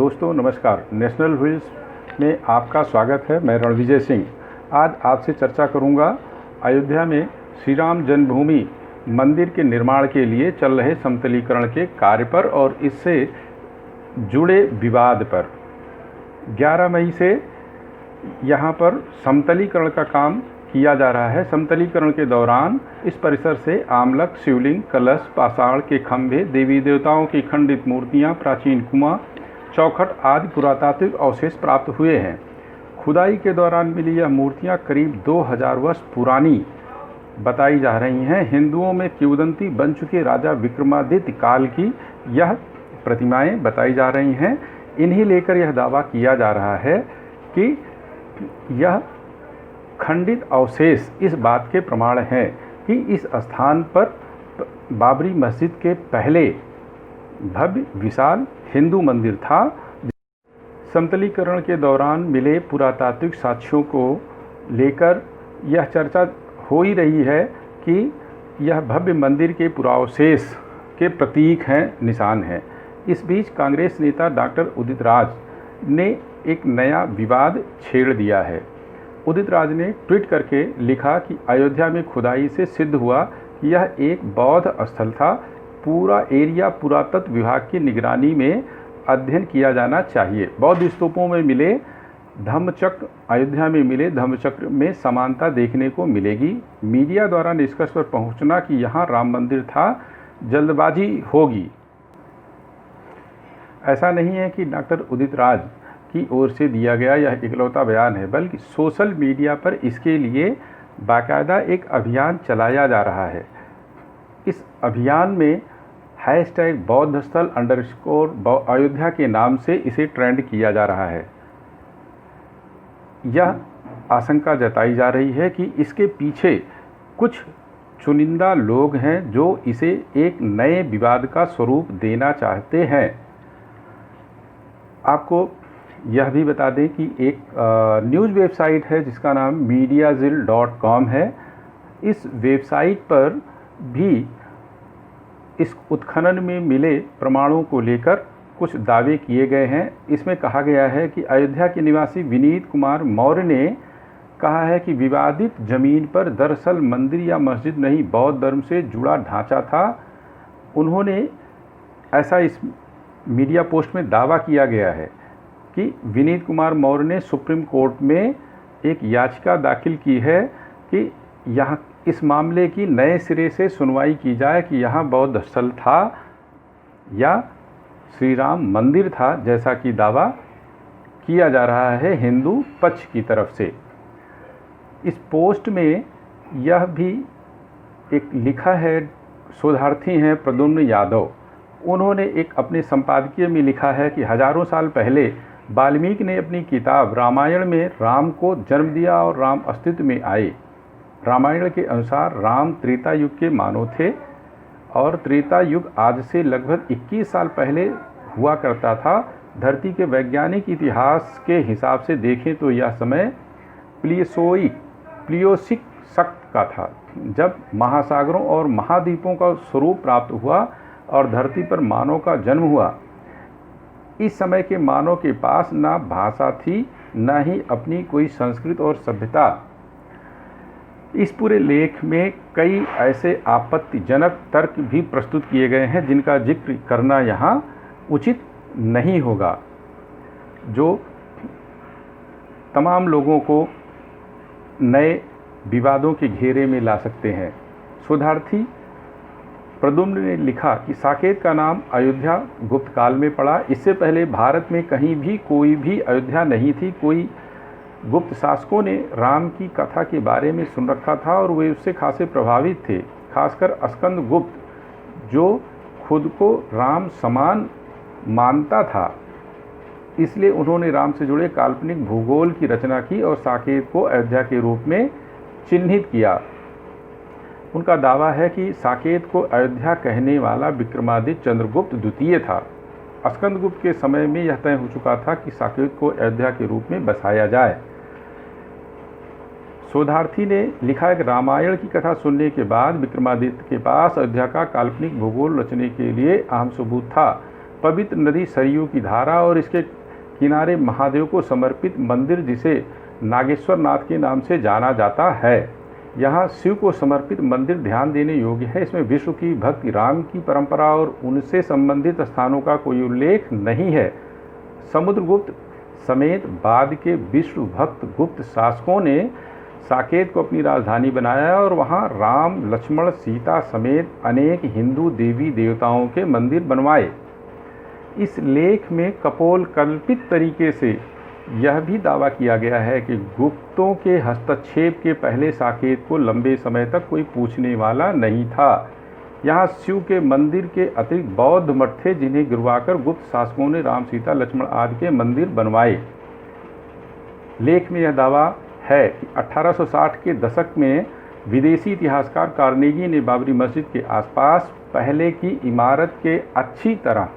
दोस्तों नमस्कार। National wheels में आपका स्वागत है। मैं रणविजय सिंह आज आपसे चर्चा करूंगा अयोध्या में श्री राम जन्मभूमि मंदिर के निर्माण के लिए चल रहे समतलीकरण के कार्य पर और इससे जुड़े विवाद पर। 11 मई से यहां पर समतलीकरण का काम किया जा रहा है। समतलीकरण के दौरान इस परिसर से आमलक, शिवलिंग, कलश, पाषाण के खंभे, देवी देवताओं की खंडित मूर्तियां, प्राचीन कुआं, चौखट आदि पुरातात्विक अवशेष प्राप्त हुए हैं। खुदाई के दौरान मिली यह मूर्तियां करीब 2000 वर्ष पुरानी बताई जा रही हैं। हिंदुओं में किंवदंती बन चुके राजा विक्रमादित्य काल की यह प्रतिमाएं बताई जा रही हैं। इन्हीं लेकर यह दावा किया जा रहा है कि यह खंडित अवशेष इस बात के प्रमाण हैं कि इस स्थान पर बाबरी मस्जिद के पहले भव्य विशाल हिंदू मंदिर था। समतलीकरण के दौरान मिले पुरातात्विक साक्ष्यों को लेकर यह चर्चा हो ही रही है कि यह भव्य मंदिर के पुरावशेष के प्रतीक हैं, निशान हैं। इस बीच कांग्रेस नेता डॉक्टर उदित राज ने एक नया विवाद छेड़ दिया है। उदित राज ने ट्वीट करके लिखा कि अयोध्या में खुदाई से सिद्ध हुआ कि यह एक बौद्ध स्थल था। पूरा एरिया पुरातत्व विभाग की निगरानी में अध्ययन किया जाना चाहिए। बौद्ध स्तूपों में मिले धम्मचक्र, अयोध्या में मिले धम्मचक्र में समानता देखने को मिलेगी। मीडिया द्वारा निष्कर्ष पर पहुंचना कि यहाँ राम मंदिर था, जल्दबाजी होगी। ऐसा नहीं है कि डॉक्टर उदित राज की ओर से दिया गया यह इकलौता बयान है, बल्कि सोशल मीडिया पर इसके लिए बाकायदा एक अभियान चलाया जा रहा है। इस अभियान में #बौद्ध स्थल _ अयोध्या के नाम से इसे ट्रेंड किया जा रहा है। यह आशंका जताई जा रही है कि इसके पीछे कुछ चुनिंदा लोग हैं जो इसे एक नए विवाद का स्वरूप देना चाहते हैं। आपको यह भी बता दें कि एक न्यूज़ वेबसाइट है जिसका नाम mediazil.com है। इस वेबसाइट पर भी इस उत्खनन में मिले प्रमाणों को लेकर कुछ दावे किए गए हैं। इसमें कहा गया है कि अयोध्या के निवासी विनीत कुमार मौर्य ने कहा है कि विवादित जमीन पर दरअसल मंदिर या मस्जिद नहीं, बौद्ध धर्म से जुड़ा ढांचा था। उन्होंने ऐसा इस मीडिया पोस्ट में दावा किया गया है कि विनीत कुमार मौर्य ने सुप्रीम कोर्ट में एक याचिका दाखिल की है कि यहाँ इस मामले की नए सिरे से सुनवाई की जाए कि यहाँ बौद्ध स्थल था या श्री राम मंदिर था, जैसा कि दावा किया जा रहा है हिंदू पक्ष की तरफ से। इस पोस्ट में यह भी एक लिखा है, शोधार्थी हैं प्रद्युम्न यादव। उन्होंने एक अपने संपादकीय में लिखा है कि हजारों साल पहले वाल्मीकि ने अपनी किताब रामायण में राम को जन्म दिया और राम अस्तित्व में आए। रामायण के अनुसार राम त्रेता युग के मानव थे और त्रेता युग आज से लगभग 21 साल पहले हुआ करता था। धरती के वैज्ञानिक इतिहास के हिसाब से देखें तो यह समय प्लियोसिक शक का था, जब महासागरों और महाद्वीपों का स्वरूप प्राप्त हुआ और धरती पर मानव का जन्म हुआ। इस समय के मानव के पास ना भाषा थी, ना ही अपनी कोई संस्कृति और सभ्यता। इस पूरे लेख में कई ऐसे आपत्तिजनक तर्क भी प्रस्तुत किए गए हैं जिनका जिक्र करना यहाँ उचित नहीं होगा, जो तमाम लोगों को नए विवादों के घेरे में ला सकते हैं। शोधार्थी प्रद्युम्न ने लिखा कि साकेत का नाम अयोध्या गुप्त काल में पड़ा। इससे पहले भारत में कहीं भी कोई भी अयोध्या नहीं थी। कोई गुप्त शासकों ने राम की कथा के बारे में सुन रखा था और वे उससे खासे प्रभावित थे, खासकर स्कंद गुप्त जो खुद को राम समान मानता था। इसलिए उन्होंने राम से जुड़े काल्पनिक भूगोल की रचना की और साकेत को अयोध्या के रूप में चिन्हित किया। उनका दावा है कि साकेत को अयोध्या कहने वाला विक्रमादित्य चंद्रगुप्त द्वितीय था। स्कंदगुप्त के समय में यह तय हो चुका था कि साकेत को अयोध्या के रूप में बसाया जाए। शोधार्थी ने लिखा है कि रामायण की कथा सुनने के बाद विक्रमादित्य के पास अयोध्या का काल्पनिक भूगोल रचने के लिए अहम सबूत था। पवित्र नदी सरयू की धारा और इसके किनारे महादेव को समर्पित मंदिर जिसे नागेश्वर नाथ के नाम से जाना जाता है। यहाँ शिव को समर्पित मंदिर ध्यान देने योग्य है। इसमें विष्णु की भक्ति, राम की परंपरा और उनसे संबंधित स्थानों का कोई उल्लेख नहीं है। समुद्रगुप्त समेत बाद के विष्णु भक्त गुप्त शासकों ने साकेत को अपनी राजधानी बनाया और वहाँ राम, लक्ष्मण, सीता समेत अनेक हिंदू देवी देवताओं के मंदिर बनवाए। इस लेख में कपोल कल्पित तरीके से यह भी दावा किया गया है कि गुप्तों के हस्तक्षेप के पहले साकेत को लंबे समय तक कोई पूछने वाला नहीं था। यहाँ शिव के मंदिर के अतिरिक्त बौद्ध मठ थे जिन्हें गिरवाकर गुप्त शासकों ने राम, सीता, लक्ष्मण आदि के मंदिर बनवाए। लेख में यह दावा है कि 1860 के दशक में विदेशी इतिहासकार कार्नेगी ने बाबरी मस्जिद के आसपास पहले की इमारत के अच्छी तरह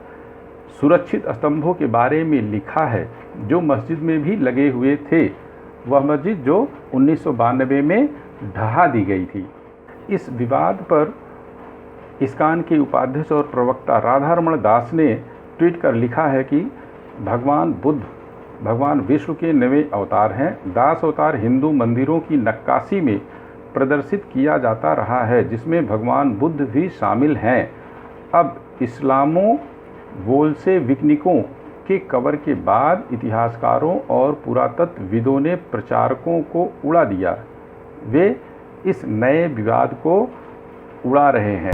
सुरक्षित स्तंभों के बारे में लिखा है जो मस्जिद में भी लगे हुए थे। वह मस्जिद जो 1992 में ढहा दी गई थी। इस विवाद पर इस्कान के उपाध्यक्ष और प्रवक्ता राधारमण दास ने ट्वीट कर लिखा है कि भगवान बुद्ध भगवान विष्णु के नवे अवतार हैं। दास अवतार हिंदू मंदिरों की नक्काशी में प्रदर्शित किया जाता रहा है जिसमें भगवान बुद्ध भी शामिल हैं। अब इस्लामो बोल्शेविकों के कब्र के बाद इतिहासकारों और पुरातत्वविदों ने प्रचारकों को उड़ा दिया। वे इस नए विवाद को उड़ा रहे हैं।